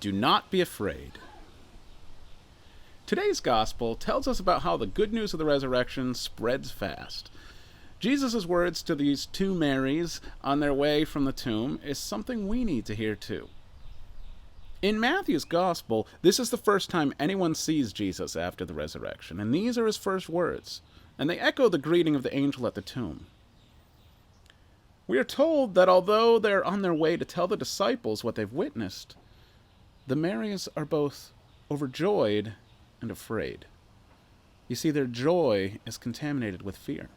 Do not be afraid. Today's gospel tells us about how the good news of the resurrection spreads fast. Jesus' words to these two Marys on their way from the tomb is something we need to hear too. In Matthew's gospel, this is the first time anyone sees Jesus after the resurrection, and these are his first words, and they echo the greeting of the angel at the tomb. We are told that although they're on their way to tell the disciples what they've witnessed, the Marys are both overjoyed and afraid. You see, their joy is contaminated with fear.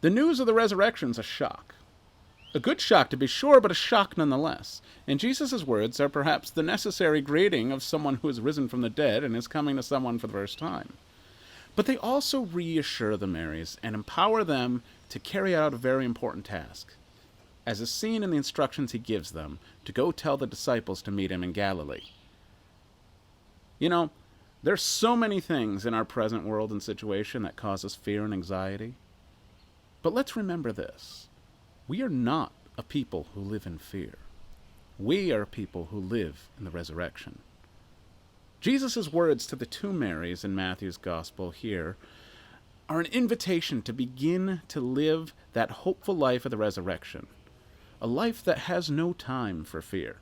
The news of the resurrection is a shock. A good shock, to be sure, but a shock nonetheless. And Jesus' words are perhaps the necessary greeting of someone who has risen from the dead and is coming to someone for the first time. But they also reassure the Marys and empower them to carry out a very important task, as is seen in the instructions he gives them to go tell the disciples to meet him in Galilee. You know, there's so many things in our present world and situation that cause us fear and anxiety. But let's remember this. We are not a people who live in fear. We are a people who live in the resurrection. Jesus' words to the two Marys in Matthew's gospel here are an invitation to begin to live that hopeful life of the resurrection, a life that has no time for fear.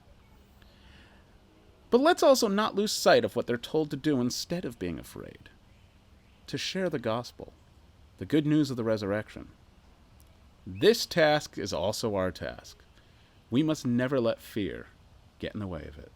But let's also not lose sight of what they're told to do instead of being afraid: to share the gospel, the good news of the resurrection. This task is also our task. We must never let fear get in the way of it.